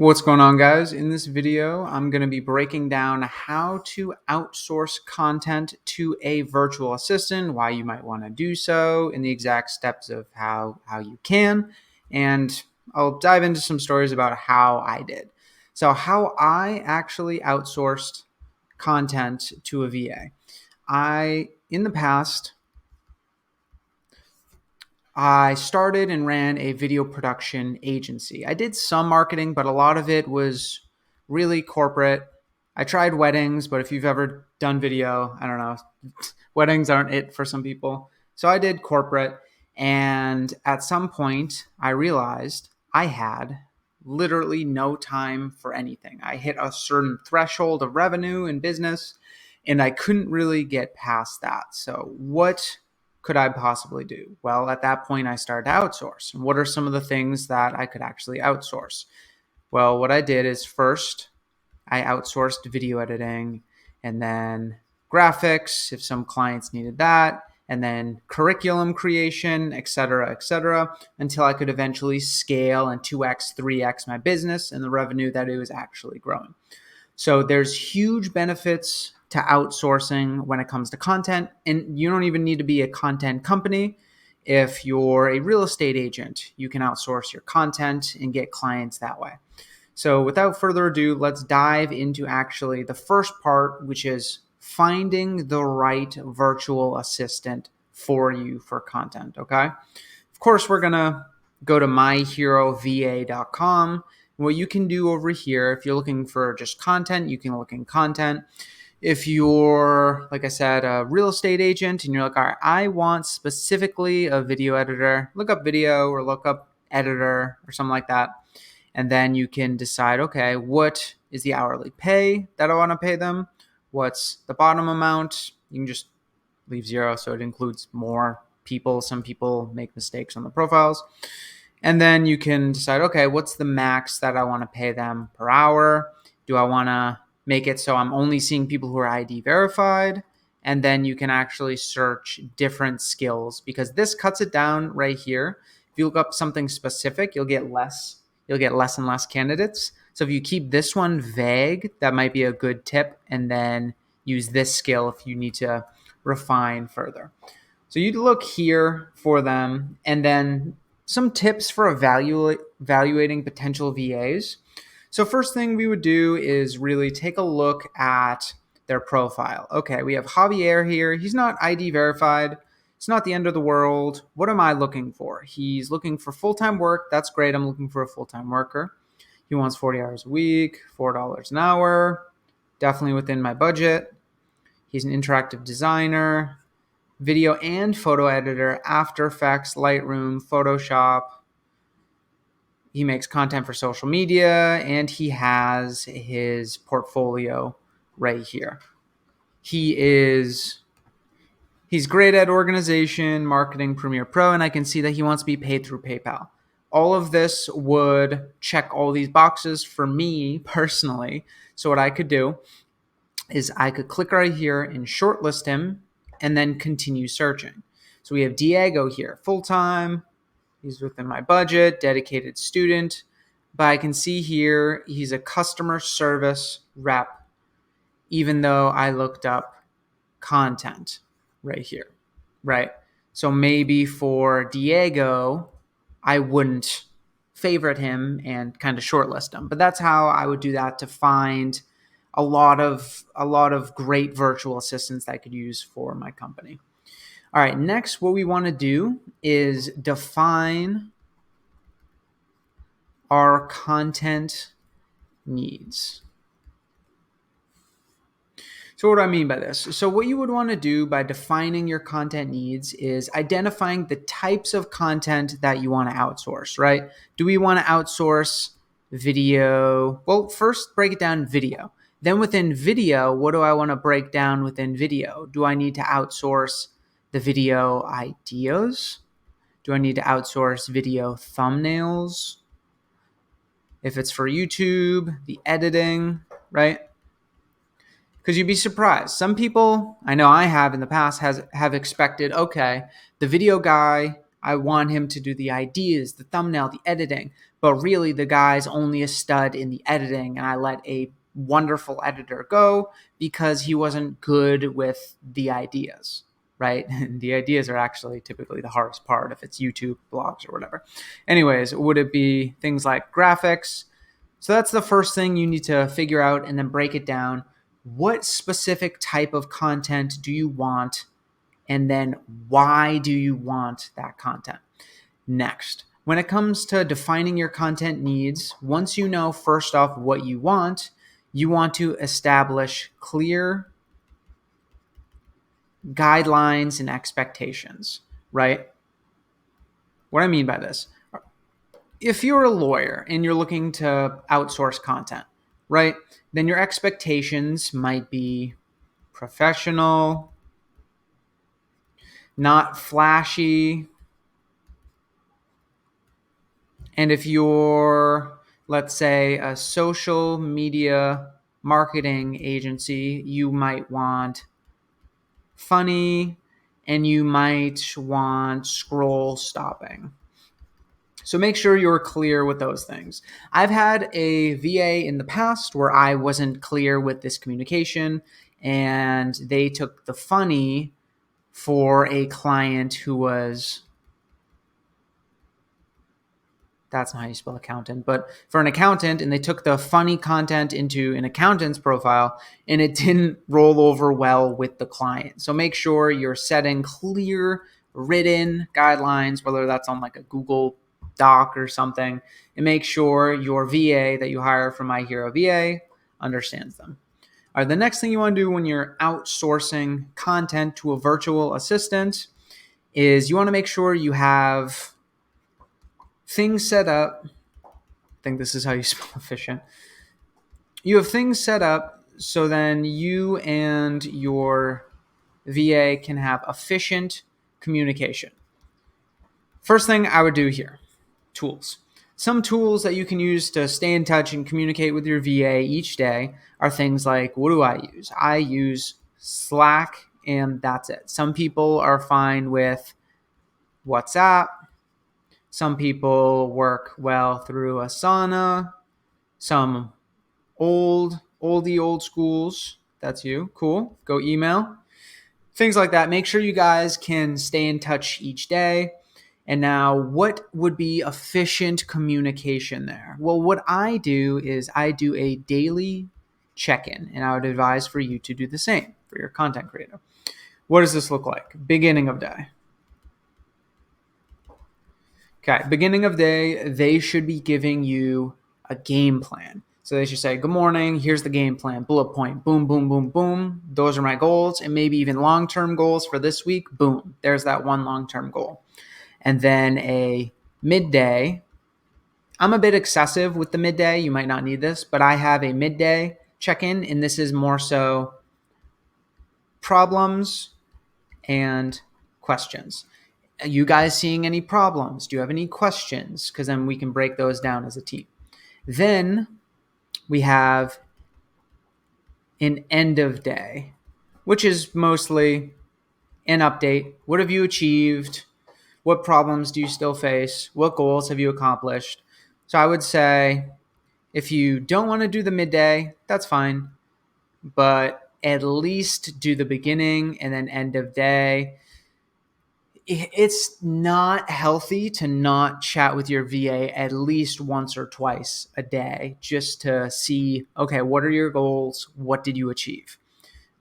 What's going on, guys? In this video, I'm going to be breaking down how to outsource content to a virtual assistant, why you might want to do so, and the exact steps of how you can. And I'll dive into some stories about how I did. So how I actually outsourced content to a VA. In the past, I started and ran a video production agency. I did some marketing, but a lot of it was really corporate. I tried weddings, but if you've ever done video, I don't know, weddings aren't it for some people. So I did corporate. And at some point, I realized I had literally no time for anything. I hit a certain threshold of revenue in business, and I couldn't really get past that. So, what could I possibly do? Well, at that point, I started to outsource. And what are some of the things that I could actually outsource? Well, what I did is first, I outsourced video editing and then graphics if some clients needed that, and then curriculum creation, et cetera, until I could eventually scale and 2x, 3x my business and the revenue that it was actually growing. So there's huge benefits to outsourcing when it comes to content. And you don't even need to be a content company. If you're a real estate agent, you can outsource your content and get clients that way. So without further ado, let's dive into actually the first part, which is finding the right virtual assistant for you for content, okay? Of course, we're going to go to myherova.com. What you can do over here, if you're looking for just content, you can look in content. If you're, like I said, a real estate agent and you're like, all right, I want specifically a video editor, look up video or look up editor or something like that. And then you can decide, okay, what is the hourly pay that I want to pay them? What's the bottom amount? You can just leave 0 so it includes more people. Some people make mistakes on the profiles. And then you can decide, okay, what's the max that I want to pay them per hour? Do I want to make it so I'm only seeing people who are ID verified? And then you can actually search different skills, because this cuts it down right here. If you look up something specific, you'll get less and less candidates. So if you keep this one vague, that might be a good tip. And then use this skill if you need to refine further. So you'd look here for them, and then some tips for evaluating potential VAs. So first thing we would do is really take a look at their profile. Okay, we have Javier here. He's not ID verified. It's not the end of the world. What am I looking for? He's looking for full-time work. That's great. I'm looking for a full-time worker. He wants 40 hours a week, $4 an hour. Definitely within my budget. He's an interactive designer, video and photo editor, After Effects, Lightroom, Photoshop. He makes content for social media, and he has his portfolio right here. He's great at organization, marketing, Premiere Pro, and I can see that he wants to be paid through PayPal. All of this would check all these boxes for me personally. So what I could do is I could click right here and shortlist him and then continue searching. So we have Diego here, full-time. He's within my budget, dedicated student. But I can see here he's a customer service rep, even though I looked up content right here, right? So maybe for Diego, I wouldn't favorite him and kind of shortlist him. But that's how I would do that to find a lot of great virtual assistants that I could use for my company. All right, next what we want to do is define our content needs. So what do I mean by this? So what you would want to do by defining your content needs is identifying the types of content that you want to outsource, right? Do we want to outsource video? Well, first break it down video. Then within video, what do I want to break down within video? Do I need to outsource the video ideas? Do I need to outsource video thumbnails? If it's for YouTube, the editing, right? Because you'd be surprised. Some people, I know I have in the past, have expected, okay, the video guy I want him to do the ideas, the thumbnail, the editing. But really, the guy's only a stud in the editing, and I let a wonderful editor go because he wasn't good with the ideas, right? And the ideas are actually typically the hardest part if it's YouTube, blogs, or whatever. Anyways, would it be things like graphics? So that's the first thing you need to figure out and then break it down. What specific type of content do you want? And then why do you want that content? Next, when it comes to defining your content needs, once you know first off what you want to establish clear guidelines and expectations, right? What I mean by this, if you're a lawyer and you're looking to outsource content, right, then your expectations might be professional, not flashy. And if you're, let's say, a social media marketing agency, you might want funny and you might want scroll stopping. So make sure you're clear with those things. I've had a VA in the past where I wasn't clear with this communication, and they took the funny for a client who was, that's not how you spell accountant, but for an accountant, and they took the funny content into an accountant's profile, and it didn't roll over well with the client. So make sure you're setting clear written guidelines, whether that's on like a Google Doc or something, and make sure your VA that you hire from My Hero VA understands them. All right, the next thing you want to do when you're outsourcing content to a virtual assistant is you want to make sure you have things set up. I think this is how you spell efficient. You have things set up so then you and your VA can have efficient communication. First thing I would do here, tools. Some tools that you can use to stay in touch and communicate with your VA each day are things like, what do I use? I use Slack, and that's it. Some people are fine with WhatsApp. Some people work well through Asana. Some old schools. That's you. Cool. Go email. Things like that. Make sure you guys can stay in touch each day. And now, what would be efficient communication there? Well, what I do is I do a daily check-in, and I would advise for you to do the same for your content creator. What does this look like? Beginning of day. Okay, beginning of day, they should be giving you a game plan. So they should say, good morning, here's the game plan, bullet point, boom, boom, boom, boom. Those are my goals, and maybe even long-term goals for this week. Boom, there's that one long-term goal. And then a midday. I'm a bit excessive with the midday. You might not need this, but I have a midday check-in, and this is more so problems and questions. Are you guys seeing any problems? Do you have any questions? Because then we can break those down as a team. Then we have an end of day, which is mostly an update. What have you achieved? What problems do you still face? What goals have you accomplished? So I would say if you don't want to do the midday, that's fine. But at least do the beginning and then end of day. It's not healthy to not chat with your VA at least once or twice a day just to see, okay, what are your goals? What did you achieve?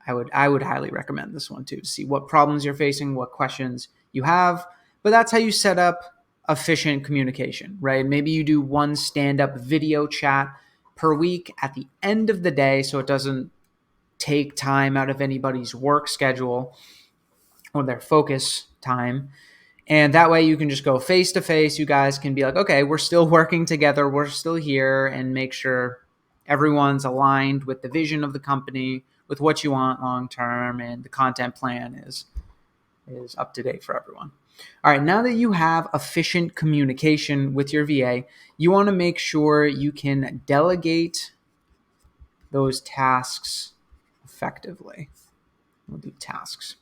I would highly recommend this one too, to see what problems you're facing, what questions you have. But that's how you set up efficient communication, right? Maybe you do one stand-up video chat per week at the end of the day so it doesn't take time out of anybody's work schedule or their focus time. And that way you can just go face to face. You guys can be like, okay, we're still working together. We're still here, and make sure everyone's aligned with the vision of the company, with what you want long term, and the content plan is up to date for everyone. All right, now that you have efficient communication with your VA, you want to make sure you can delegate those tasks effectively. We'll do tasks.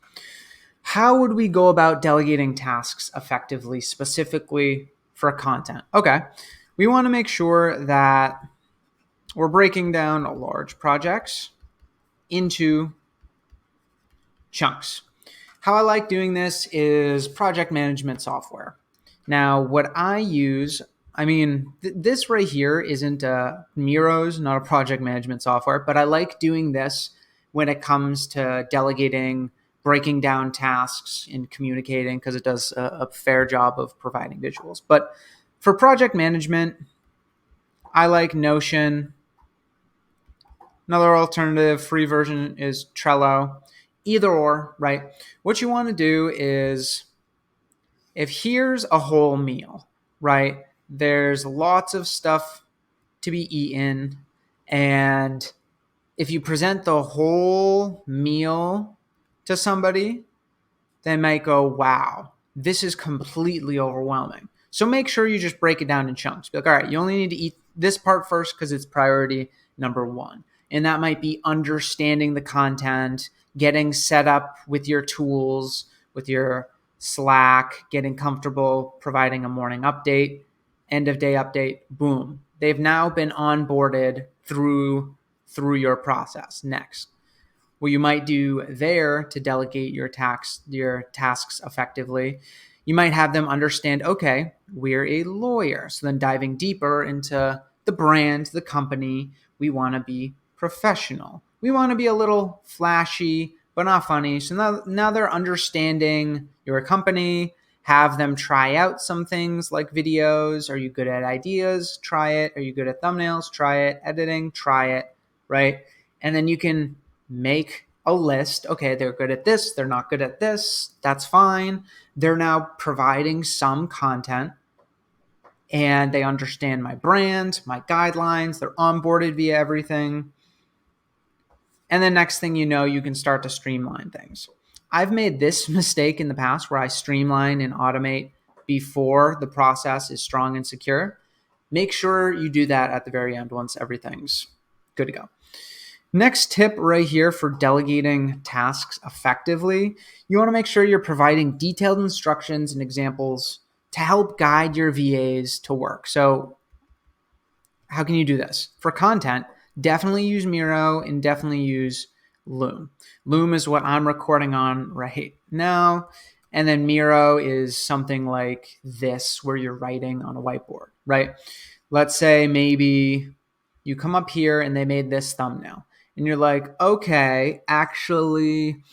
How would we go about delegating tasks effectively, specifically for content? Okay, we want to make sure that we're breaking down large projects into chunks. How I like doing this is project management software. Now, what I use, this right here isn't Miro's, not a project management software, but I like doing this when it comes to delegating, breaking down tasks, and communicating because it does a fair job of providing visuals. But for project management, I like Notion. Another alternative free version is Trello. Either or, right? What you want to do is if here's a whole meal, right? There's lots of stuff to be eaten. And if you present the whole meal to somebody, they might go, wow, this is completely overwhelming. So make sure you just break it down in chunks. Be like, all right, you only need to eat this part first because it's priority number one. And that might be understanding the content, getting set up with your tools, with your Slack, getting comfortable providing a morning update, end of day update, boom. They've now been onboarded through your process. Next, what you might do there to delegate your tasks effectively, you might have them understand, okay, we're a lawyer. So then diving deeper into the brand, the company, we want to be professional. We want to be a little flashy, but not funny. So now they're understanding your company. Have them try out some things like videos. Are you good at ideas? Try it. Are you good at thumbnails? Try it. Editing? Try it. Right? And then you can make a list. Okay, they're good at this. They're not good at this. That's fine. They're now providing some content and they understand my brand, my guidelines. They're onboarded via everything. And then next thing you know, you can start to streamline things. I've made this mistake in the past where I streamline and automate before the process is strong and secure. Make sure you do that at the very end once everything's good to go. Next tip right here for delegating tasks effectively, you want to make sure you're providing detailed instructions and examples to help guide your VAs to work. So how can you do this? For content, definitely use Miro and definitely use Loom. Loom is what I'm recording on right now. And then Miro is something like this where you're writing on a whiteboard, right? Let's say maybe you come up here and they made this thumbnail. And you're like, okay, actually,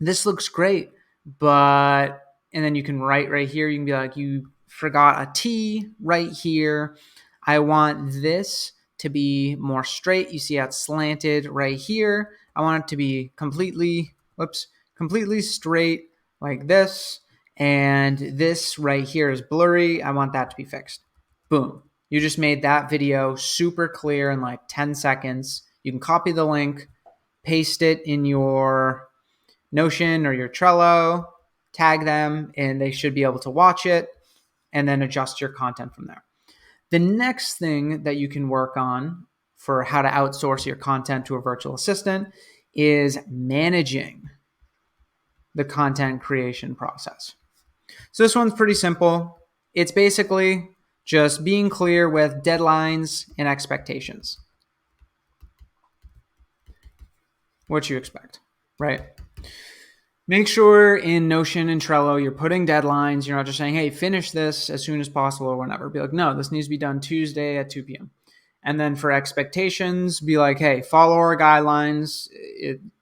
this looks great, but, and then you can write right here. You can be like, you forgot a T right here. I want this to be more straight. You see how it's slanted right here. I want it to be completely straight like this. And this right here is blurry. I want that to be fixed. Boom. You just made that video super clear in like 10 seconds. You can copy the link, paste it in your Notion or your Trello, tag them, and they should be able to watch it and then adjust your content from there. The next thing that you can work on for how to outsource your content to a virtual assistant is managing the content creation process. So this one's pretty simple. It's basically just being clear with deadlines and expectations. What you expect, right? Make sure in Notion and Trello, you're putting deadlines. You're not just saying, hey, finish this as soon as possible or whatever. Be like, no, this needs to be done Tuesday at 2 p.m. And then for expectations, be like, hey, follow our guidelines.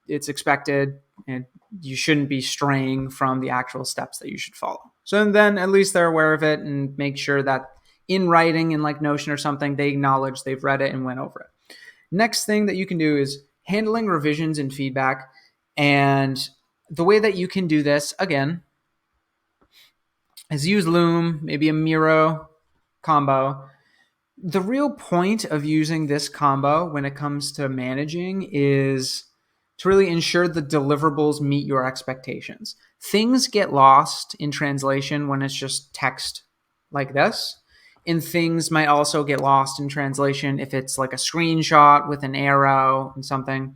It's expected and you shouldn't be straying from the actual steps that you should follow. So then at least they're aware of it and make sure that in writing in like Notion or something, they acknowledge they've read it and went over it. Next thing that you can do is handling revisions and feedback. And the way that you can do this, again, is use Loom, maybe a Miro combo. The real point of using this combo when it comes to managing is to really ensure the deliverables meet your expectations. Things get lost in translation when it's just text like this. And things might also get lost in translation if it's like a screenshot with an arrow and something.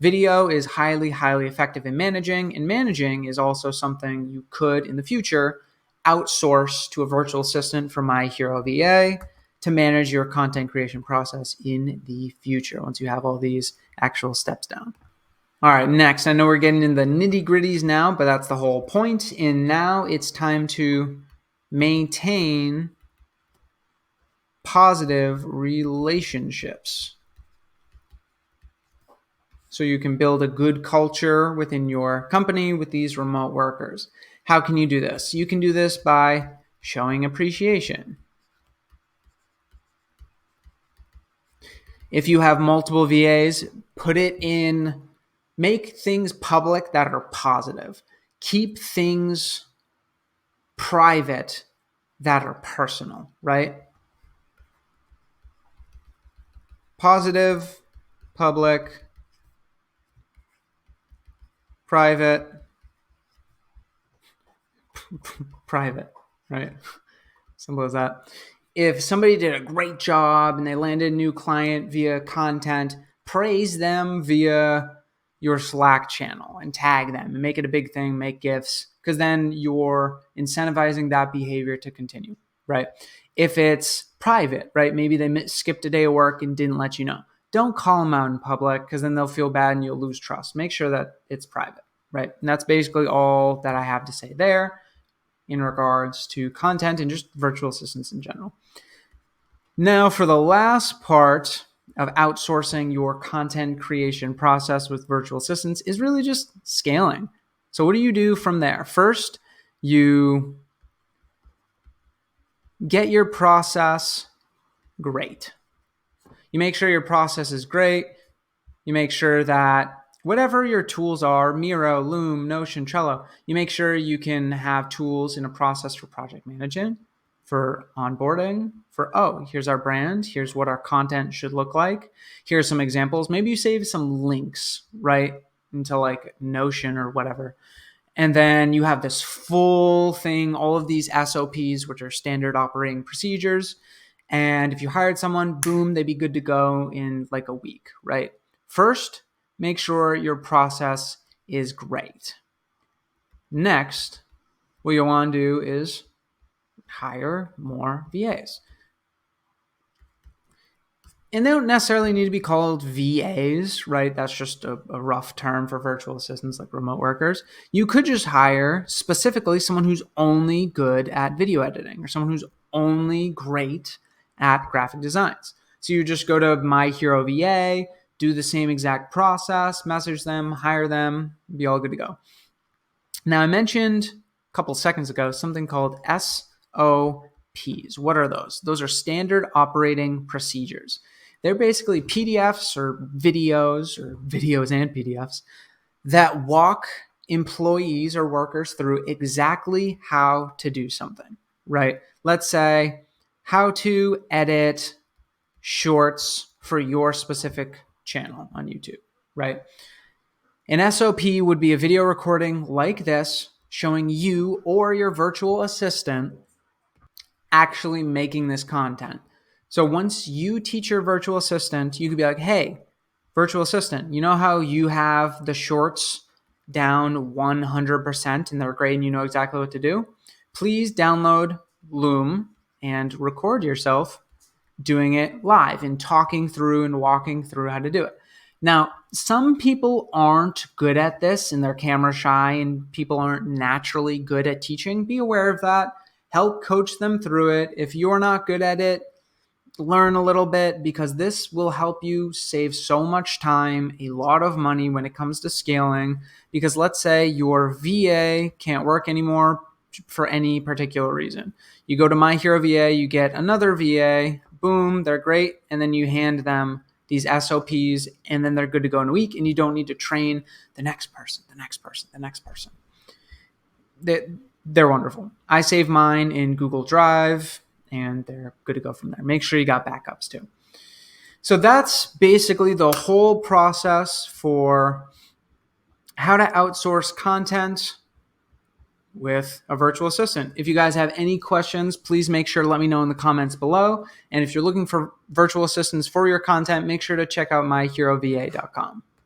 Video is highly, highly effective in managing, and managing is also something you could, in the future, outsource to a virtual assistant from My Hero VA to manage your content creation process in the future once you have all these actual steps down. All right, next, I know we're getting in the nitty-gritties now, but that's the whole point. And now it's time to maintain positive relationships, so you can build a good culture within your company with these remote workers. How can you do this? You can do this by showing appreciation. If you have multiple VAs, make things public that are positive. Keep things private that are personal, right? Positive, public, private, private, right? Simple as that. If somebody did a great job and they landed a new client via content, praise them via your Slack channel and tag them and make it a big thing, make GIFs, because then you're incentivizing that behavior to continue, right? If it's private, right? Maybe they skipped a day of work and didn't let you know. Don't call them out in public, because then they'll feel bad and you'll lose trust. Make sure that it's private, right? And that's basically all that I have to say there in regards to content and just virtual assistants in general. Now, for the last part of outsourcing your content creation process with virtual assistants is really just scaling. So what do you do from there? First, you get your process great. You make sure your process is great. You make sure that whatever your tools are, Miro, Loom, Notion, Trello, you make sure you can have tools in a process for project management, for onboarding, here's our brand, here's what our content should look like, here's some examples. Maybe you save some links, right, into like Notion or whatever. And then you have this full thing, all of these SOPs, which are standard operating procedures. And if you hired someone, boom, they'd be good to go in like a week, right? First, make sure your process is great. Next, what you want to do is hire more VAs. And they don't necessarily need to be called VAs, right? That's just a rough term for virtual assistants like remote workers. You could just hire specifically someone who's only good at video editing or someone who's only great at graphic designs. So you just go to My Hero VA, do the same exact process, message them, hire them, be all good to go. Now, I mentioned a couple seconds ago something called SOPs. What are those? Those are standard operating procedures. They're basically PDFs or videos and PDFs that walk employees or workers through exactly how to do something, right? Let's say how to edit shorts for your specific channel on YouTube, right? An SOP would be a video recording like this showing you or your virtual assistant actually making this content. So once you teach your virtual assistant, you could be like, hey, virtual assistant, you know how you have the shorts down 100% and they're great and you know exactly what to do? Please download Loom and record yourself doing it live and talking through and walking through how to do it. Now, some people aren't good at this and they're camera shy and people aren't naturally good at teaching. Be aware of that. Help coach them through it. If you're not good at it, learn a little bit, because this will help you save so much time, a lot of money when it comes to scaling. Because let's say your VA can't work anymore for any particular reason. You go to My Hero VA, you get another VA, boom, they're great, and then you hand them these SOPs, and then they're good to go in a week, and you don't need to train the next person. They're wonderful. I save mine in Google Drive, and they're good to go from there. Make sure you got backups too. So that's basically the whole process for how to outsource content with a virtual assistant. If you guys have any questions, please make sure to let me know in the comments below. And if you're looking for virtual assistants for your content, make sure to check out myherova.com.